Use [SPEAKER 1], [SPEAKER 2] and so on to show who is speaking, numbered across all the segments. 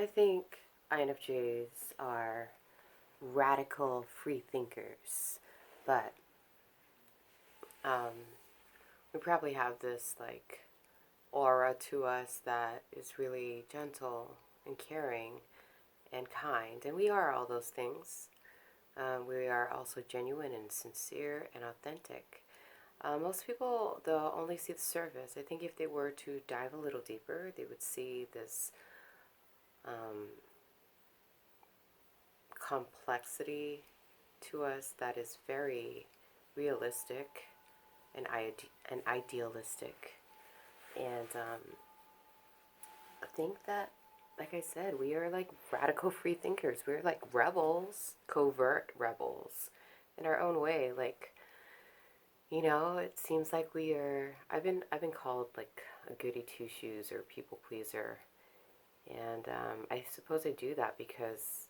[SPEAKER 1] I think INFJs are radical free thinkers, but um, we probably have this like aura to us that is really gentle and caring and kind, and we are all those things. We are also genuine and sincere and authentic. Most people, they'll only see the surface. I think if they were to dive a little deeper, they would see this um, complexity to us that is very realistic and, and idealistic. And I think that, like I said, we are like radical free thinkers. We're like rebels, covert rebels in our own way. Like, it seems like we are. I've been called like a goody two shoes or people pleaser, and I suppose I do that because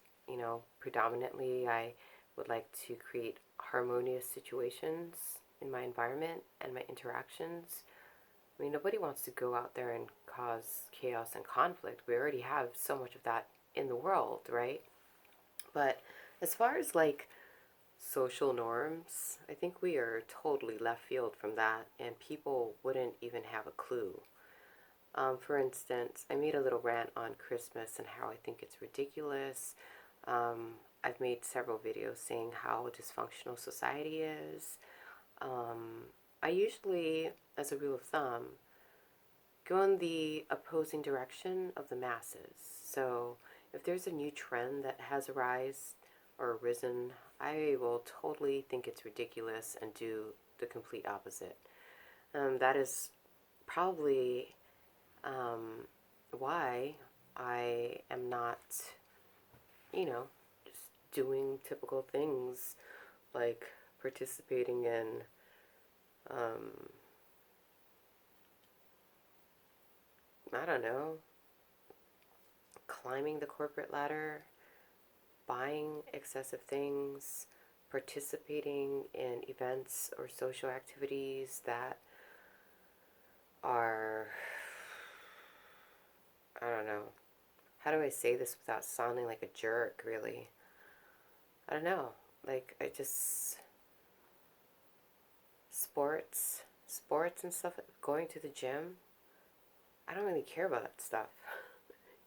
[SPEAKER 1] predominantly I would like to create harmonious situations in my environment and my interactions. I mean, nobody wants to go out there and cause chaos and conflict. We already have so much of that in the world, right? But as far as like social norms, I think we are totally left field from that, and people wouldn't even have a clue. For instance, I made a little rant on Christmas and how I think it's ridiculous. Um, I've made several videos saying how dysfunctional society is. Um, I usually, as a rule of thumb, go in the opposing direction of the masses. So if there's a new trend that has arisen, I will totally think it's ridiculous and do the complete opposite. That is probably um, why I am not, just doing typical things like participating in, um, I don't know, climbing the corporate ladder, buying excessive things, participating in events or social activities that are, I don't know, how do I say this without sounding like a jerk, really? I don't know. Like, sports and stuff, going to the gym, I don't really care about that stuff.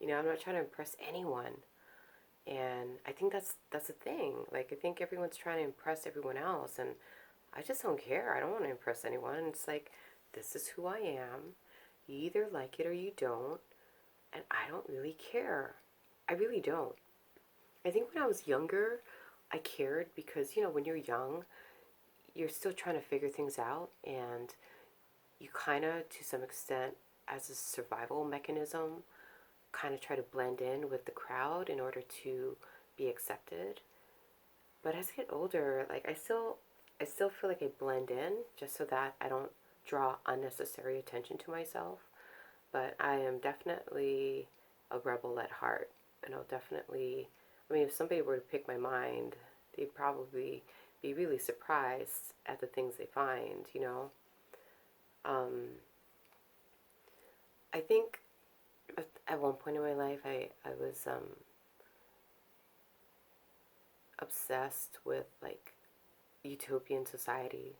[SPEAKER 1] I'm not trying to impress anyone. And I think that's a thing. Like, I think everyone's trying to impress everyone else, and I just don't care. I don't want to impress anyone. It's like, this is who I am. You either like it or you don't, and I don't really care. I really don't. I think when I was younger, I cared because, when you're young, you're still trying to figure things out, and you kind of, to some extent, as a survival mechanism, kind of try to blend in with the crowd in order to be accepted. But as I get older, like I still feel like I blend in just so that I don't draw unnecessary attention to myself. But I am definitely a rebel at heart, and I'll definitely. I mean, if somebody were to pick my mind, they'd probably be really surprised at the things they find. Um, I think at one point in my life, I was obsessed with like utopian society,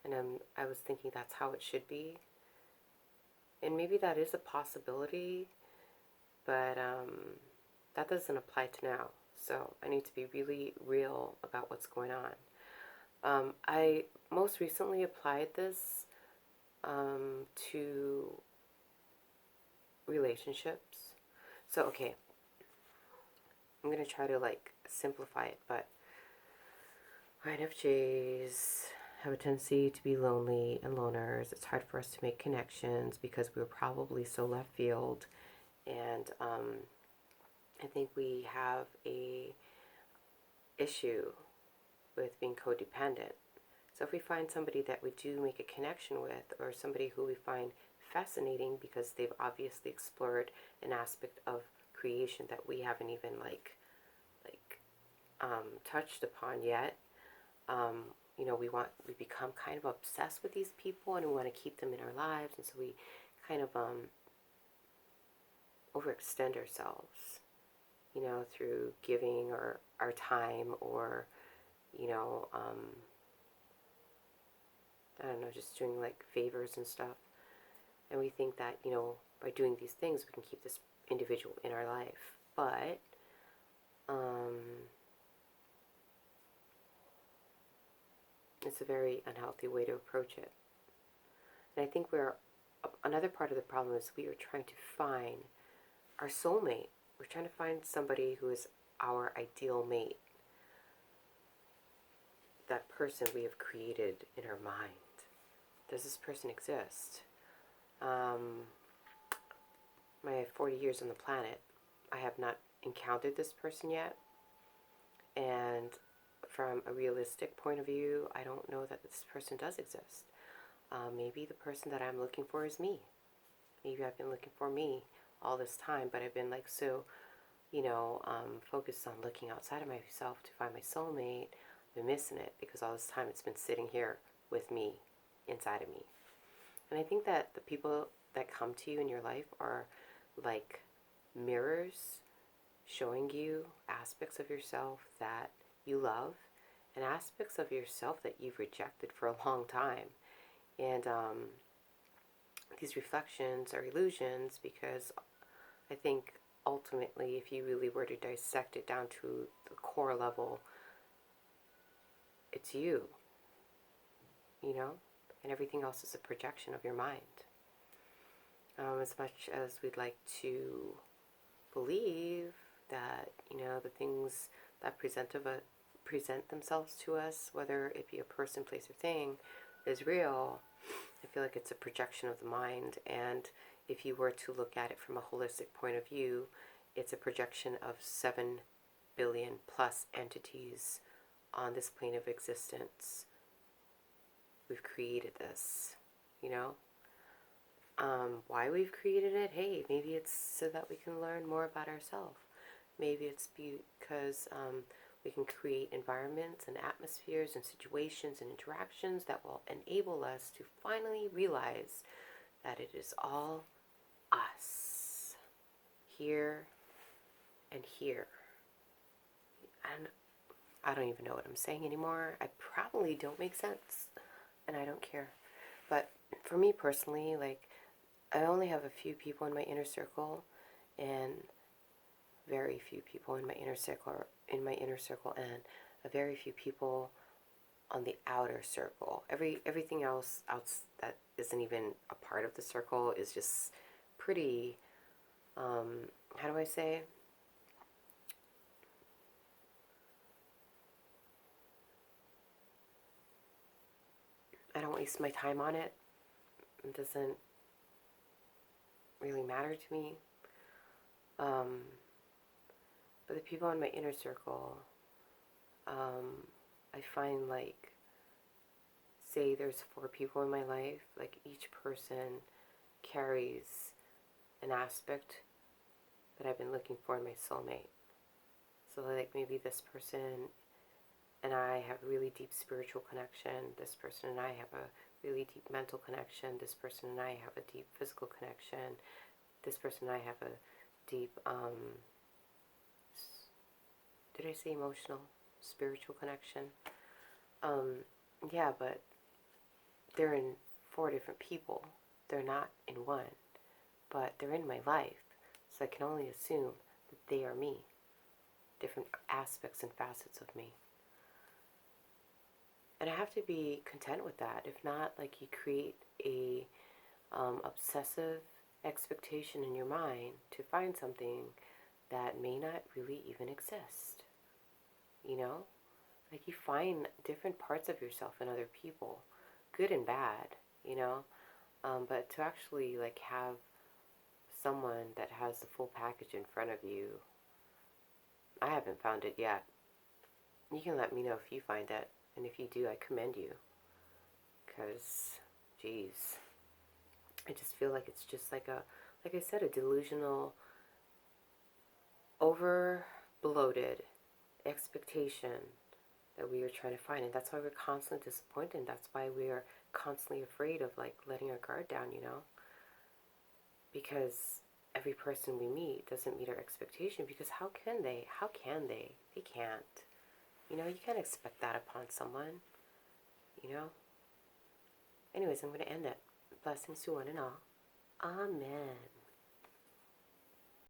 [SPEAKER 1] and I was thinking that's how it should be, and maybe that is a possibility, but that doesn't apply to now. So I need to be really real about what's going on. I most recently applied this to relationships. So okay, I'm gonna try to like simplify it, but INFJs have a tendency to be lonely and loners. It's hard for us to make connections because we're probably so left field, and I think we have a issue with being codependent. So if we find somebody that we do make a connection with, or somebody who we find fascinating because they've obviously explored an aspect of creation that we haven't even touched upon yet, we become kind of obsessed with these people, and we want to keep them in our lives, and so we kind of overextend ourselves. through giving or our time, or, I don't know, just doing like favors and stuff. And we think that, by doing these things, we can keep this individual in our life. But, it's a very unhealthy way to approach it. And I think another part of the problem is we are trying to find our soulmate. We're trying to find somebody who is our ideal mate. That person we have created in our mind. Does this person exist? My 40 years on the planet, I have not encountered this person yet. And from a realistic point of view, I don't know that this person does exist. Maybe the person that I'm looking for is me. Maybe I've been looking for me all this time, but I've been like so, focused on looking outside of myself to find my soulmate. I've been missing it because all this time it's been sitting here with me, inside of me. And I think that the people that come to you in your life are like mirrors showing you aspects of yourself that you love and aspects of yourself that you've rejected for a long time. And these reflections are illusions because I think ultimately, if you really were to dissect it down to the core level, it's you, and everything else is a projection of your mind. As much as we'd like to believe that, the things that present themselves to us, whether it be a person, place, or thing, is real, I feel like it's a projection of the mind. And if you were to look at it from a holistic point of view, it's a projection of 7 billion plus entities on this plane of existence. We've created this, why we've created it? Hey, maybe it's so that we can learn more about ourselves. Maybe it's because we can create environments and atmospheres and situations and interactions that will enable us to finally realize that it is all us, here and here. And I don't even know what I'm saying anymore. I probably don't make sense, and I don't care. But for me personally, like, I only have a few people in my inner circle, and very few people in my inner circle, and a very few people on the outer circle. Everything else that isn't even a part of the circle is just pretty. How do I say? I don't waste my time on it. It doesn't really matter to me. But the people in my inner circle, I find like, say there's 4 people in my life, like each person carries an aspect that I've been looking for in my soulmate. So like maybe this person and I have a really deep spiritual connection. This person and I have a really deep mental connection. This person and I have a deep physical connection. This person and I have a deep, did I say emotional, spiritual connection? Yeah, but they're in 4 different people. They're not in one, but they're in my life. So I can only assume that they are me, different aspects and facets of me. And I have to be content with that. If not, like, you create a obsessive expectation in your mind to find something that may not really even exist. Like, you find different parts of yourself in other people, good and bad, but to actually, like, have someone that has the full package in front of you, I haven't found it yet. You can let me know if you find it, and if you do, I commend you, because, geez, I just feel like it's just like I said, a delusional, over bloated expectation that we are trying to find. And that's why we're constantly disappointed. That's why we are constantly afraid of, like, letting our guard down, because every person we meet doesn't meet our expectation, because how can they? How can they? They can't. You know, you can't expect that upon someone, you know? Anyways, I'm going to end it. Blessings to one and all. Amen.